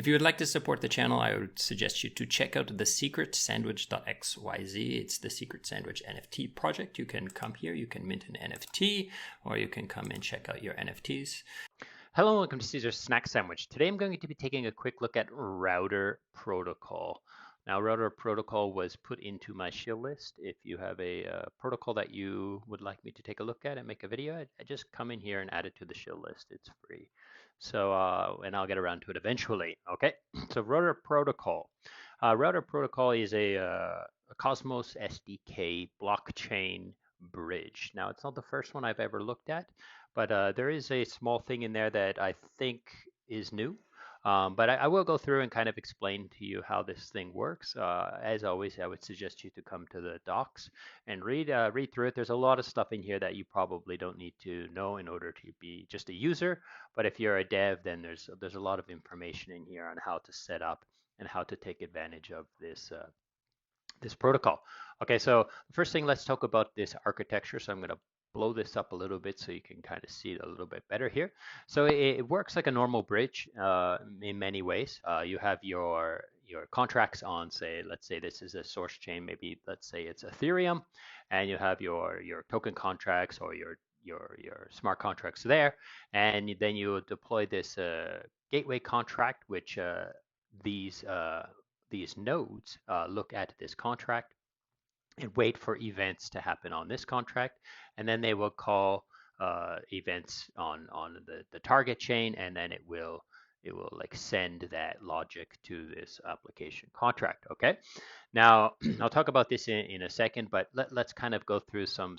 you would like to support the channel, I would suggest you to check out the secretsandwich.xyz. It's the Secret Sandwich NFT project. You can come here, you can mint an NFT, or you can come and check out your NFTs. Hello and welcome to Caesar's Snack Sandwich. Today I'm going to be taking a quick look at router protocol. Now, router protocol was put into my shill list. If you have a protocol that you would like me to take a look at and make a video, I just come in here and add it to the shill list. It's free. So, and I'll get around to it eventually. Okay, so router protocol. Router protocol is a Cosmos SDK blockchain bridge. Now, it's not the first one I've ever looked at, but there is a small thing in there that I think is new. But I will go through and kind of explain to you how this thing works. As always, I would suggest you to come to the docs and read through it. There's a lot of stuff in here that you probably don't need to know in order to be just a user. But if you're a dev, then there's a lot of information in here on how to set up and how to take advantage of this this protocol. Okay, so first thing, let's talk about this architecture. So I'm going to blow this up a little bit so you can kind of see it a little bit better here. So it works like a normal bridge in many ways. You have your contracts on, say, let's say this is a source chain, maybe let's say it's Ethereum, and you have your token contracts or your smart contracts there, and then you deploy this gateway contract, which these nodes look at this contract and wait for events to happen on this contract, and then they will call events on the target chain, and then it will like send that logic to this application contract. Okay, now I'll talk about this in a second, but let's kind of go through some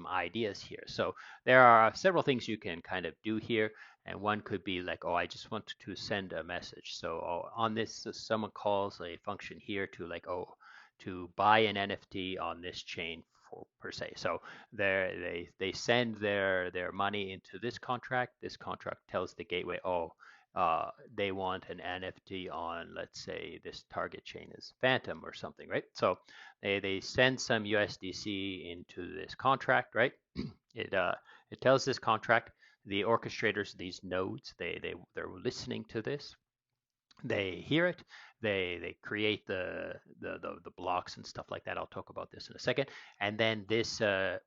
ideas here. So there are several things you can kind of do here, and one could be like, oh, I just want to send a message. So on this, someone calls a function here to like, oh, to buy an NFT on this chain per se. So they send their money into this contract. This contract tells the gateway, oh, they want an NFT on, let's say this target chain is Phantom or something, right? So they send some USDC into this contract, right? It tells this contract, the orchestrators, these nodes, they're listening to this. They hear it, they create the blocks and stuff like that. I'll talk about this in a second, and then this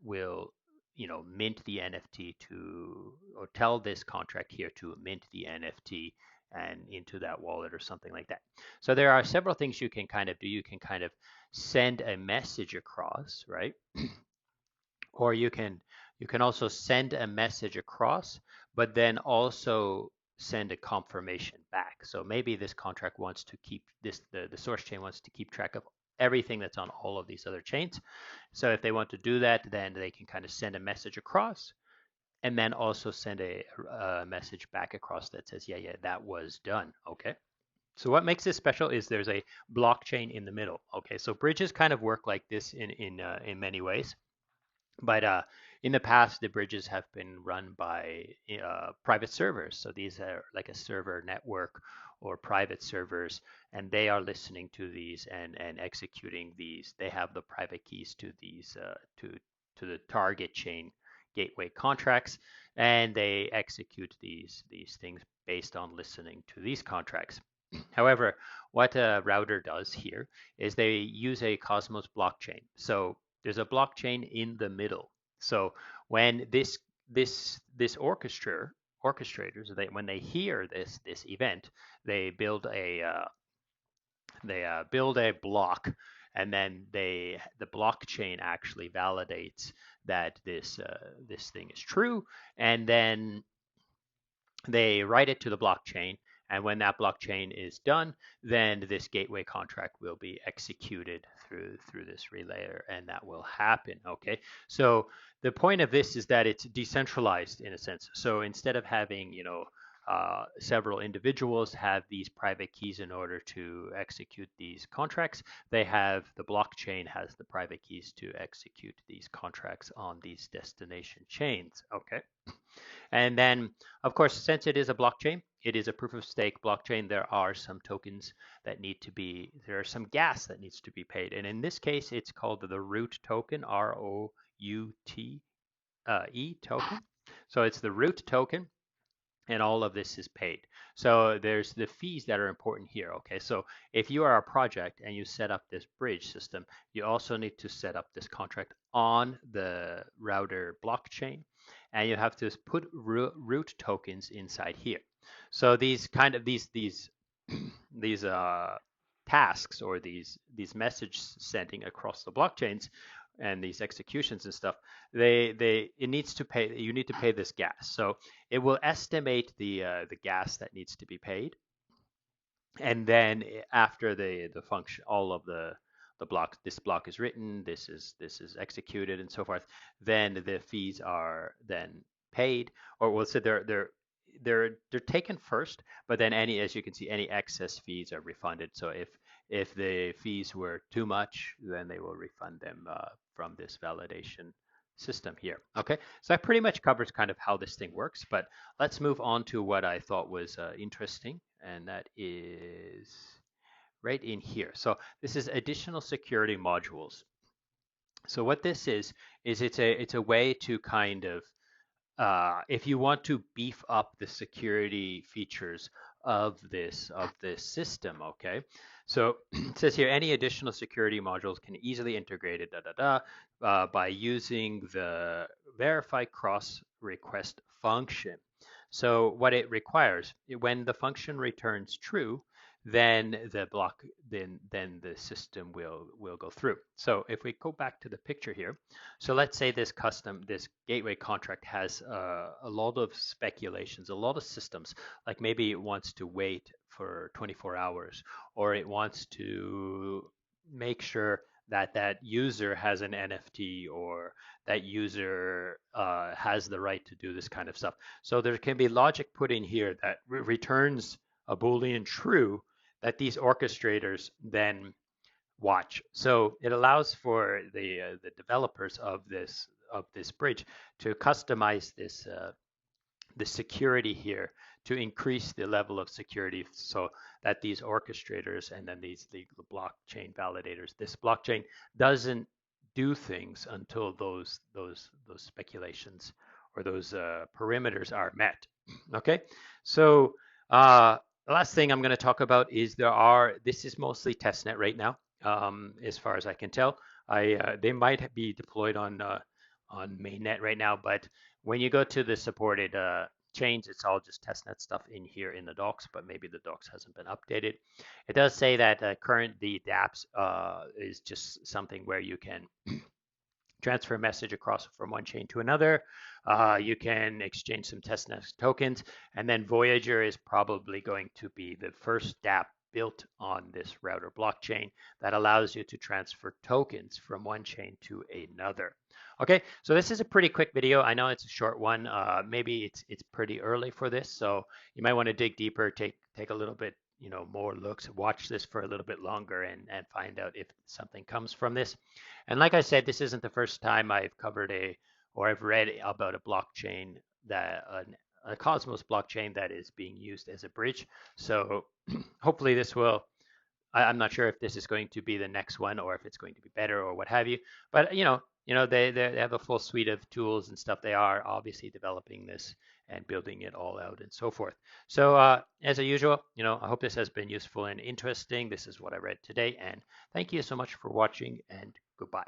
will mint the NFT to, or tell this contract here to mint the NFT and into that wallet or something like that. So there are several things you can kind of do. You can kind of send a message across, right? Or you can also send a message across, but then also send a confirmation back. So maybe this contract wants to keep this, the source chain wants to keep track of everything that's on all of these other chains. So if they want to do that, then they can kind of send a message across and then also send a message back across that says, yeah, that was done. Okay. So what makes this special is there's a blockchain in the middle. Okay. So bridges kind of work like this in many ways. But in the past, the bridges have been run by private servers. So these are like a server network or private servers, and they are listening to these and executing these. They have the private keys to these to the target chain gateway contracts, and they execute these things based on listening to these contracts. However, what a router does here is they use a Cosmos blockchain. So there's a blockchain in the middle. So when this orchestrators, when they hear this event, they build a block, and then the blockchain actually validates that this thing is true, and then they write it to the blockchain. And when that blockchain is done, then this gateway contract will be executed through this relayer, and that will happen. Okay, so the point of this is that it's decentralized in a sense. So instead of having several individuals have these private keys in order to execute these contracts, they have the blockchain has the private keys to execute these contracts on these destination chains. Okay. And then, of course, since it is a blockchain, it is a proof of stake blockchain. There are some tokens that need to be, there are some gas that needs to be paid. And in this case, it's called the root token, ROUTE token. So it's the root token. and all of this is paid. So there's the fees that are important here. Okay, so if you are a project and you set up this bridge system, you also need to set up this contract on the router blockchain, and you have to put root tokens inside here. So these kind of these these tasks, or these message sending across the blockchains and these executions and stuff, it needs to pay, you need to pay this gas. So it will estimate the gas that needs to be paid, and then after the function, all of the block, this block is written, this is executed, and so forth, then the fees are then paid, or we'll say they're taken first, but then any, as you can see, any excess fees are refunded. So if the fees were too much, then they will refund them from this validation system here. Okay, so that pretty much covers kind of how this thing works, but let's move on to what I thought was interesting, and that is right in here. So this is additional security modules. So what this is it's a way to kind of if you want to beef up the security features of this system, okay. So it says here, any additional security modules can easily integrate it by using the verify cross request function. So what it requires, when the function returns true, then the block, then the system will go through. So if we go back to the picture here, so let's say this gateway contract has a lot of speculations, a lot of systems, like maybe it wants to wait for 24 hours, or it wants to make sure that that user has an NFT, or that user has the right to do this kind of stuff. So there can be logic put in here that returns a Boolean true that these orchestrators then watch. So it allows for the developers of this bridge to customize this the security here, to increase the level of security, so that these orchestrators and then the blockchain validators, this blockchain doesn't do things until those speculations, or those perimeters are met. Okay, so the last thing I'm going to talk about is this is mostly testnet right now, as far as I can tell. They might be deployed on mainnet right now, but when you go to the supported chains, it's all just testnet stuff in here in the docs, but maybe the docs hasn't been updated. It does say that the dApps is just something where you can transfer a message across from one chain to another. You can exchange some testnet tokens, and then Voyager is probably going to be the first dApp built on this router blockchain that allows you to transfer tokens from one chain to another. Okay, so this is a pretty quick video. I know it's a short one. Maybe it's pretty early for this, so you might want to dig deeper, take a little bit, more looks, watch this for a little bit longer, and find out if something comes from this. And like I said, this isn't the first time I've covered or I've read about a blockchain, that a Cosmos blockchain that is being used as a bridge. So hopefully this will, I'm not sure if this is going to be the next one, or if it's going to be better, or what have you. But they have a full suite of tools and stuff. They are obviously developing this and building it all out and so forth. So as usual, I hope this has been useful and interesting. This is what I read today, and thank you so much for watching, and goodbye.